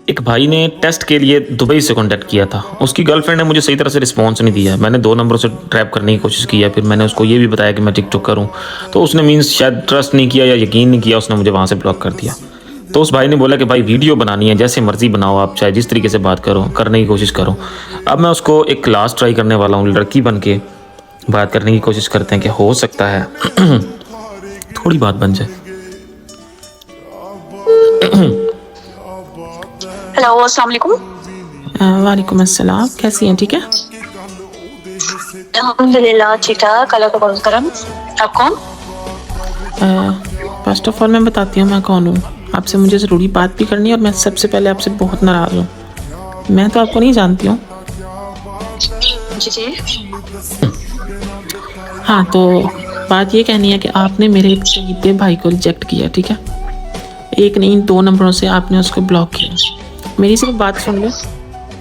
एक भाई ने टेस्ट के लिए दुबई से कांटेक्ट किया था। उसकी गर्लफ्रेंड ने मुझे सही तरह से रिस्पॉन्स नहीं दिया। मैंने 2 नंबरों से ट्रैप करने की कोशिश की है। फिर मैंने उसको ये भी बताया कि मैं टिकटॉक करूँ, तो उसने मीन्स शायद ट्रस्ट नहीं किया या यकीन नहीं किया, उसने मुझे वहाँ से ब्लॉक कर दिया। तो उस भाई ने बोला कि भाई वीडियो बनानी है, जैसे मर्जी बनाओ आप, चाहे जिस तरीके से बात करो, करने की कोशिश करो। अब मैं उसको एक क्लास ट्राई करने वाला हूँ, लड़की बन के बात करने की कोशिश करते हैं कि हो सकता है थोड़ी बात बन जाए। हेलो, अस्सलाम वालेकुम। वालेकुम अस्सलाम, कैसी हैं? ठीक है, अल्हम्दुलिल्लाह ठीक ठाक, अल्लाह का बहुत करम। आप कौन? फर्स्ट ऑफ ऑल मैं बताती हूँ मैं कौन हूँ। आपसे मुझे ज़रूरी बात भी करनी है और मैं सबसे पहले आपसे बहुत नाराज़ हूँ। मैं तो आपको नहीं जानती हूँ। जी जी। हाँ, तो बात ये कहनी है कि आपने मेरे एक शहीद भाई को रिजेक्ट किया, ठीक है? एक नहीं 2 नंबरों से आपने उसको ब्लॉक किया। मेरी सिर्फ बात सुन लो,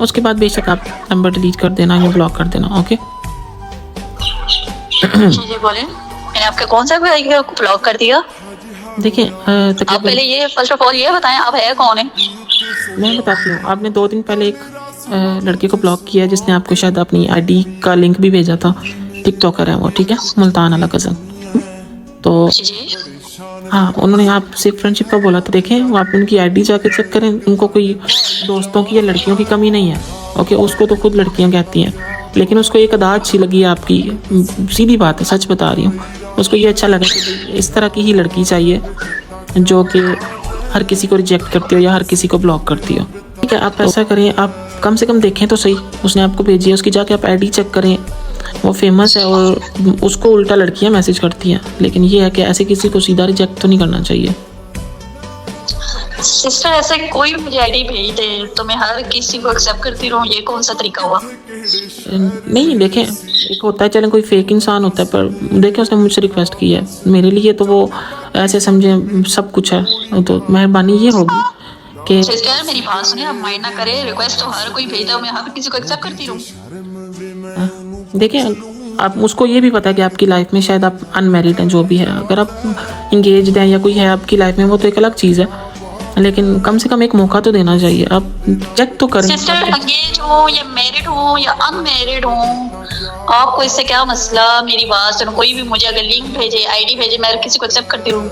उसके बाद बेशक आप नंबर डिलीट कर देना या ब्लॉक कर देना, ओके? जी बोले, मैंने आपके कौन सा भाई को ब्लॉक कर दिया? देखिए आप पहले ये फर्स्ट ऑफ ऑल ये बताएं, आप है कौन है? मैं बताती हूँ। आपने 2 दिन पहले एक लड़के को ब्लॉक किया जिसने आपको शायद अपनी आईडी का लिंक भी भेजा था। टिकटॉकर है वो, ठीक है? मुल्तान वाला कज़न। तो जी जी। हाँ, उन्होंने आपसे फ्रेंडशिप का बोला था। देखें, वो आप उनकी आईडी जाके चेक करें, उनको कोई दोस्तों की या लड़कियों की कमी नहीं है, ओके? उसको तो खुद लड़कियां कहती हैं, लेकिन उसको एक अदा अच्छी लगी है आपकी। सीधी बात है, सच बता रही हूँ। उसको ये अच्छा लगा कि इस तरह की ही लड़की चाहिए जो कि हर किसी को रिजेक्ट करती हो या हर किसी को ब्लॉक करती हो, ठीक है? आप ऐसा करें, आप कम से कम देखें तो सही, उसने आपको भेजी है, उसकी जाके आप आईडी चेक करें। वो फेमस है और उसको उल्टा लड़कियां मैसेज करती हैं, लेकिन ये है कि ऐसे किसी को सीधा रिजेक्ट तो नहीं करना चाहिए। सिस्टर, ऐसे कोई मुझे आईडी भेज दे तो मैं हर किसी को एक्सेप्ट करती रहूं, ये कौन सा तरीका हुआ? नहीं, देखें, एक होता है, चलें कोई फेक इंसान होता है, पर देखें उसने मुझसे रिक्वेस्ट की है, मेरे लिए तो वो ऐसे समझे सब कुछ है। तो मेहरबानी ये होगी कि सिस्टर मेरी बात सुने, आप माइंड ना करें। रिक्वेस्ट तो हर कोई भेजता, मैं हर किसी को एक्सेप्ट करती रहूं। देखें, आप उसको ये भी पता है कि आपकी लाइफ में शायद आप अनमैरिड हैं, जो भी है। अगर आप इंगेज्ड हैं या कोई है आपकी लाइफ में, वो तो एक अलग चीज़ है, लेकिन कम से कम एक मौका तो देना चाहिए। आप चेक तो करें। सिस्टर, एंगेज हो या मैरिड हो या अनमैरिड हो, आपको इससे क्या मसला? मेरी बात सुनो, कोई भी मुझे अगर लिंक भेजे, आईडी भेजे, मैं किसी को एक्सेप्ट करती हूँ।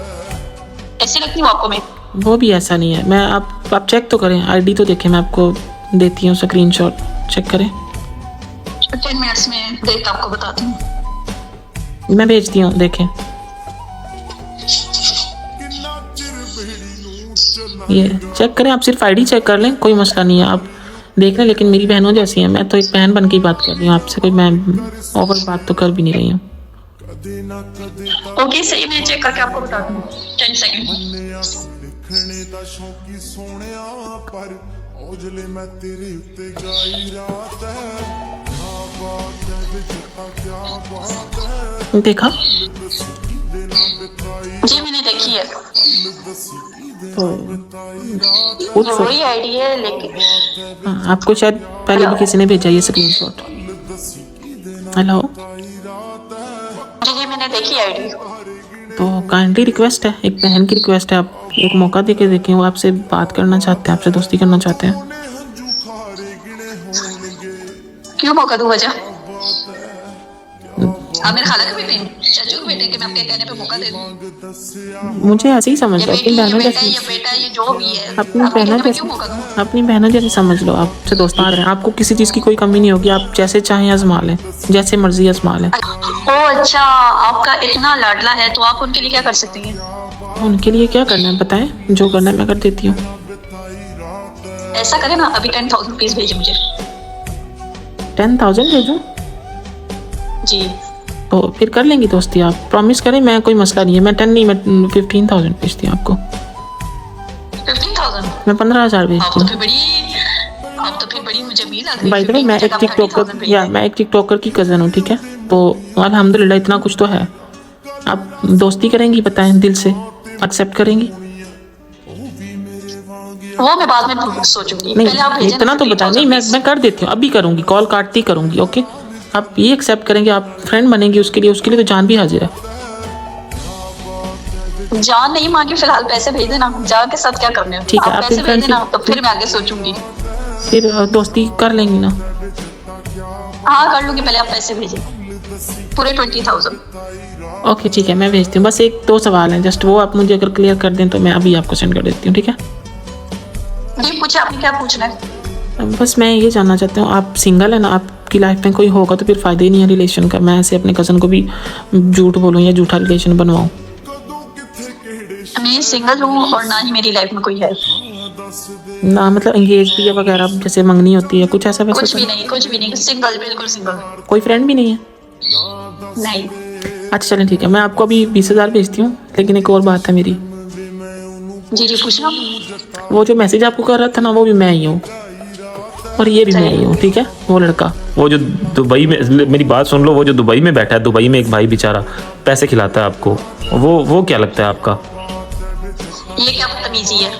ऐसे लगती हूँ आपको मैं? वो भी ऐसा नहीं है। मैं आप चेक तो करें, आईडी तो देखें, मैं आपको देती हूँ स्क्रीनशॉट, चेक करें। 10 मिनट्स में देख आपको बताती हूँ। मैं भेजती हूँ, देखें। ये चेक करें, आप सिर्फ आईडी चेक कर लें, कोई मसला नहीं है, आप देख लें। लेकिन मेरी बहनों जैसी हैं, मैं तो एक बहन बन के ही बात कर रही हूँ आपसे, कोई मैं ओवर बात तो कर भी नहीं रही हूँ। ओके, सही, मैं चेक करके आपको बताती हूँ। 10 सेकंड। देखा? जी मैंने देखी है, तो कुछ वही आईडी है, लेकिन हाँ, आपको शायद पहले भी किसी ने भेजा ये स्क्रीनशॉट। हेलो? जी जी मैंने देखी आईडी। तो काइंडली रिक्वेस्ट है, एक बहन की रिक्वेस्ट है, आप एक मौका दे के देखें। वो आपसे बात करना चाहते हैं, आपसे दोस्ती करना चाहते हैं। क्यों मौका दूं? वजह आप मेरे खाला के बेटे हैं, चाचू के बेटे, कि मैं आपके कहने पे मौका दे दूं? मुझे ऐसे ही समझ लो, अपनी बहनों जैसी, ये बेटा, ये जो भी है, अपनी आपके बहनों कहने पे जैसी, क्यों मौका दूं? अपनी बहनों जैसी समझ लो। आपसे दोस्ती कर रहे हैं, आपको किसी चीज़ की कोई कमी नहीं होगी, आप जैसे चाहें आजमा लें, जैसे मर्जी आजमा लें। ओ अच्छा, आपका इतना लाडला है तो आप उनके लिए क्या कर सकती हैं? उनके लिए क्या करना है बताएं, जो करना है मैं कर देती हूँ। ऐसा करें ना, अभी 10,000 प्लीज भेजिए मुझे। 10,000 भेजूँ? जी तो फिर कर लेंगी दोस्ती आप, प्रॉमिस करें। मैं कोई मसला नहीं है, मैं 10 नहीं, मैं 15,000 भेजती हूँ आपको। 15,000? मैं 15,000 भेजती हूँ। आप तो फिर बड़ी मुझे भी लग रही है। बाय द वे, मैं एक टिकटॉकर की कज़न हूँ, ठीक है? तो अल्हम्दुलिल्लाह इतना कुछ तो है। आप दोस्ती करेंगी बताएं, दिल से एक्सेप्ट करेंगी? वो मैं बाद में सोचूंगी, नहीं, पहले आप भेजें इतना ना तो बताएं। नहीं, मैं कर देती हूँ, अभी करूँगी, कॉल काटती करूँगी, ओके? आप ये एक्सेप्ट करेंगे, आप फ्रेंड बनेंगी, उसके लिए तो जान भी हाजिर है। जान नहीं मांगी, फिलहाल पैसे भेज देना। जान के साथ क्या करने हो? ठीक है, आप आप पैसे फिर भेज देना, friendship- तो फिर मैं आगे सोचूंगी। फिर दोस्ती कर लेंगी ना? हाँ कर लूंगी, पहले आप पैसे भेजें पूरे 20,000। ओके ठीक है, मैं भेजती हूँ। बस एक दो सवाल हैं जस्ट, वो आप मुझे अगर क्लियर कर दें तो मैं अभी आपको सेंड कर देती हूँ, ठीक है? जी पूछे, आपने क्या पूछना है? बस मैं ये जानना चाहता हूँ, आप सिंगल है ना? आपकी लाइफ में कोई होगा तो फिर फ़ायदा ही नहीं है रिलेशन का। मैं ऐसे अपने कज़न को भी झूठ बोलूँ या झूठा रिलेशन बनवाऊँ? मैं सिंगल हूँ और ना ही मेरी लाइफ में कोई है। ना मतलब एंगेज भी है वगैरह, जैसे मंगनी होती है, कुछ ऐसा वैसा कुछ तो भी नहीं? नहीं, कुछ भी नहीं, सिंगल, बिल्कुल सिंगल। कोई फ्रेंड भी नहीं है? नहीं। अच्छा चलें ठीक है, मैं आपको अभी 20,000 भेजती हूँ। लेकिन एक और बात है मेरी, जी जी पूछना। वो जो मैसेज आपको कर रहा था ना, वो भी मैं ही हूँ और ये भी मैं ही हूँ, ठीक है? वो लड़का, वो जो दुबई में, मेरी बात सुन लो, वो जो दुबई में बैठा है, दुबई में एक भाई बेचारा पैसे खिलाता है आपको, वो क्या लगता है आपका? ये क्या बदतमीजी है?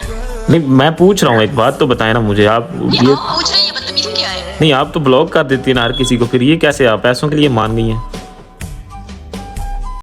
नहीं मैं पूछ रहा हूँ, एक बात तो बताए ना मुझे आप। ये आप पूछ रहे हैं, ये बदतमीजी क्या है? नहीं आप तो ब्लॉक कर देती है ना हर किसी को, फिर ये कैसे आप पैसों के लिए मान गई हैं?